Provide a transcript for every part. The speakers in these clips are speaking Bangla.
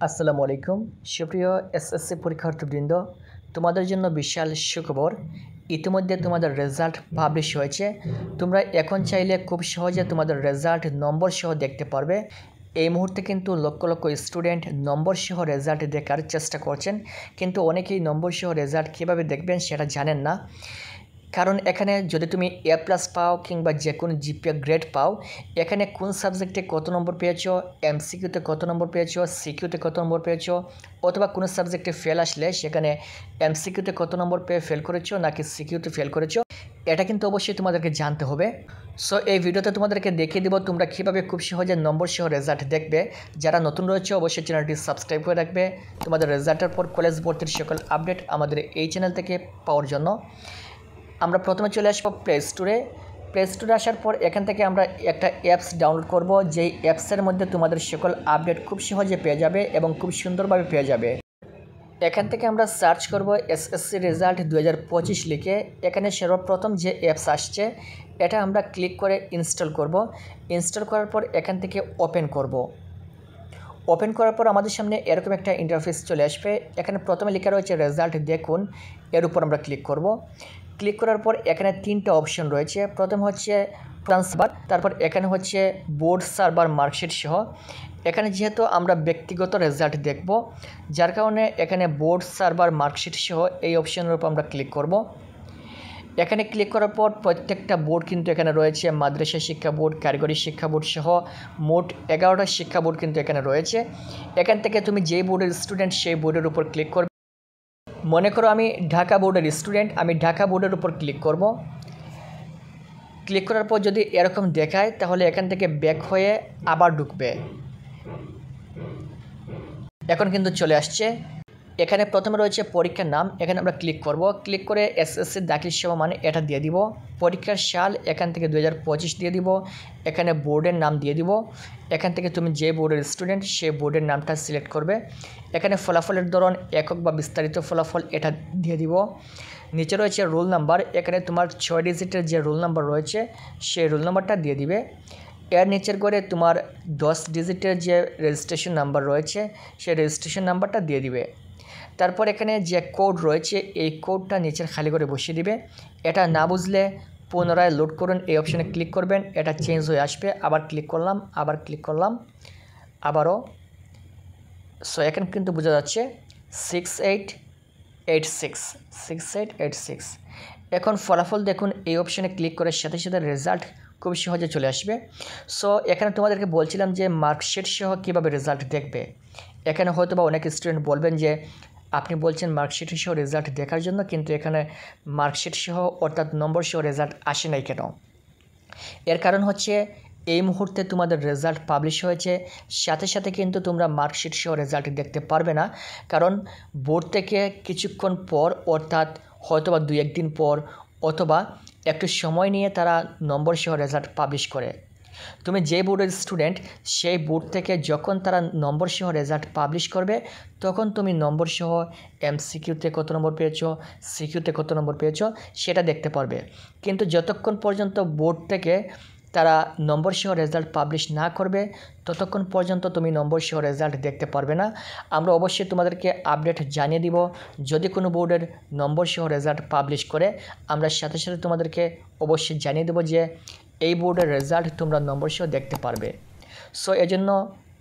আসসালামু আলাইকুম সুপ্রিয় এসএসসি পরীক্ষার্থীবৃন্দ, তোমাদের জন্য বিশাল সুখবর। ইতিমধ্যে তোমাদের রেজাল্ট পাবলিশ হয়েছে। তোমরা এখন চাইলে খুব সহজে তোমাদের রেজাল্ট নম্বর সহ দেখতে পারবে। এই মুহূর্তে কিন্তু লক্ষ লক্ষ স্টুডেন্ট নম্বর সহ রেজাল্ট দেখার চেষ্টা করছেন, কিন্তু অনেকেই নম্বর সহ রেজাল্ট কীভাবে দেখবেন সেটা জানেন না। কারণ এখানে যদি তুমি A+ পাও কিংবা যে কোনো জিপিএ গ্রেড পাও, এখানে কোন সাবজেক্টে কত নম্বর পেয়েছো, এমসিকিউতে কত নম্বর পেয়েছো, সিকিউতে কত নম্বর পেয়েছো, অথবা কোনো সাবজেক্টে ফেল আসলে সেখানে এমসিকিউতে কত নম্বর পেয়ে ফেল করেছো নাকি সিকিউতে ফেল করেছো, এটা কিন্তু অবশ্যই তোমাদেরকে জানতে হবে। সো এই ভিডিওতে তোমাদেরকে দেখিয়ে দেবো তোমরা কীভাবে খুব সহজে নম্বর সহ রেজাল্ট দেখবে। যারা নতুন রয়েছে অবশ্যই চ্যানেলটি সাবস্ক্রাইব করে রাখবে তোমাদের রেজাল্টের পর কলেজ ভর্তির সকল আপডেট আমাদের এই চ্যানেল থেকে পাওয়ার জন্য। আমরা প্রথমে চলে আসবো প্লে স্টোরে আসার পর এখান থেকে আমরা একটা অ্যাপস ডাউনলোড করব, যেই অ্যাপসের মধ্যে তোমাদের সকল আপডেট খুব সহজে পেয়ে যাবে এবং খুব সুন্দরভাবে পেয়ে যাবে। এখান থেকে আমরা সার্চ করব এসএসসি রেজাল্ট 2025 লিখে। এখানে সর্বপ্রথম যে অ্যাপস আসছে এটা আমরা ক্লিক করে ইনস্টল করব। ইনস্টল করার পর এখান থেকে ওপেন করব। ওপেন করার পর আমাদের সামনে এরকম একটা ইন্টারফেস চলে আসবে। এখানে প্রথমে লেখা রয়েছে রেজাল্ট দেখুন, এর উপর আমরা ক্লিক করব। ক্লিক করার পর এখানে তিনটা অপশন রয়েছে। প্রথম হচ্ছে ট্রান্সফার, তারপর এখানে হচ্ছে বোর্ড সার্ভার মার্কশিট সহ। এখানে যেহেতু আমরা ব্যক্তিগত রেজাল্ট দেখব, যার কারণে এখানে বোর্ড সার্ভার মার্কশিট সহ এই অপশনের উপর আমরা ক্লিক করব। এখানে ক্লিক করার পর প্রত্যেকটা বোর্ড কিন্তু এখানে রয়েছে, মাদ্রাসা শিক্ষা বোর্ড, কারিগরি শিক্ষা বোর্ড সহ মোট 11টা শিক্ষা বোর্ড কিন্তু এখানে রয়েছে। এখান থেকে তুমি যেই বোর্ডের স্টুডেন্ট সেই বোর্ডের উপর ক্লিক করবে। মনে করো আমি ঢাকা বোর্ডের স্টুডেন্ট, আমি ঢাকা বোর্ডের উপর ক্লিক করব। ক্লিক করার পর যদি এরকম দেখায় তাহলে এখান থেকে ব্যাক হয়ে আবার ঢুকবে। এখন কিন্তু চলে আসছে। এখানে প্রথমে রয়েছে পরীক্ষার নাম, এখানে আমরা ক্লিক করব। ক্লিক করে এসএসসি দাখিল সেবা মানে এটা দিয়ে দিব। পরীক্ষার সাল এখান থেকে 2025 দিয়ে দিব। এখানে বোর্ডের নাম দিয়ে দিব। এখান থেকে তুমি যে বোর্ডের স্টুডেন্ট সেই বোর্ডের নামটা সিলেক্ট করবে। এখানে ফলাফলের ধরন একক বা বিস্তারিত ফলাফল এটা দিয়ে দিব। নিচে রয়েছে রোল নাম্বার, এখানে তোমার 6 ডিজিটের যে রোল নাম্বার রয়েছে সেই রোল নাম্বারটা দিয়ে দিবে। এর নিচের করে তোমার 10 ডিজিটের যে রেজিস্ট্রেশন নাম্বার রয়েছে সেই রেজিস্ট্রেশন নাম্বারটা দিয়ে দিবে। তারপর এখানে যে কোড রয়েছে এই কোডটা নিচের খালি করে বসিয়ে দিবে। এটা না বুঝলে পুনরায় লোড করুন, এই অপশানে ক্লিক করবেন, এটা চেঞ্জ হয়ে আসবে। আবার ক্লিক করলাম, আবার ক্লিক করলাম, আবারও। সো এখানে কিন্তু বোঝা যাচ্ছে 6886। এখন ফলাফল দেখুন, এই অপশানে ক্লিক করার সাথে সাথে রেজাল্ট খুব সহজে চলে আসবে। সো এখানে তোমাদেরকে বলছিলাম যে মার্কশিট সহ কীভাবে রেজাল্ট দেখবে। এখানে হয়তো বা অনেক স্টুডেন্ট বলবেন যে আপনি বলছেন মার্কশিট সহ রেজাল্ট দেখার জন্য, কিন্তু এখানে মার্কশিট সহ অর্থাৎ নম্বর সহ রেজাল্ট আসে নাই কেন? এর কারণ হচ্ছে এই মুহূর্তে তোমাদের রেজাল্ট পাবলিশ হয়েছে, সাথে সাথে কিন্তু তোমরা মার্কশিট সহ রেজাল্ট দেখতে পারবে না। কারণ বোর্ড থেকে কিছুক্ষণ পর, অর্থাৎ হয়তোবা 2-1 দিন পর অথবা একটু সময় নিয়ে তারা নম্বর সহ রেজাল্ট পাবলিশ করে। তুমি যে বোর্ডের স্টুডেন্ট সেই বোর্ড থেকে যখন তারা নম্বর সহ রেজাল্ট পাবলিশ করবে তখন তুমি নম্বর সহ এমসিকিউতে কত নম্বর পেয়েছো, সিকিউতে কত নম্বর পেয়েছো সেটা দেখতে পারবে। কিন্তু যতক্ষণ পর্যন্ত বোর্ড থেকে তারা নম্বর সহ রেজাল্ট পাবলিশ না করবে ততক্ষণ পর্যন্ত তুমি নম্বর সহ রেজাল্ট দেখতে পারবে না। আমরা অবশ্যই তোমাদেরকে আপডেট জানিয়ে দিব যদি কোনো বোর্ডের নম্বর সহ রেজাল্ট পাবলিশ করে। আমরা সাথে সাথে তোমাদেরকে অবশ্যই জানিয়ে দেবো যে এই বোর্ডের রেজাল্ট তোমরা নম্বর সহ দেখতে পারবে। সো এজন্য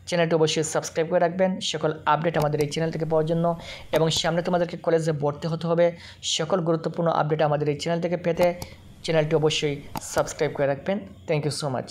চ্যানেলটি অবশ্যই সাবস্ক্রাইব করে রাখবেন সকল আপডেট আমাদের এই চ্যানেল থেকে পাওয়ার জন্য, এবং সামনে তোমাদেরকে কলেজে ভর্তি হতে হবে। সকল গুরুত্বপূর্ণ আপডেট আমাদের এই চ্যানেল থেকে পেতে চ্যানেলটি অবশ্যই সাবস্ক্রাইব করে রাখবেন। Thank you so much.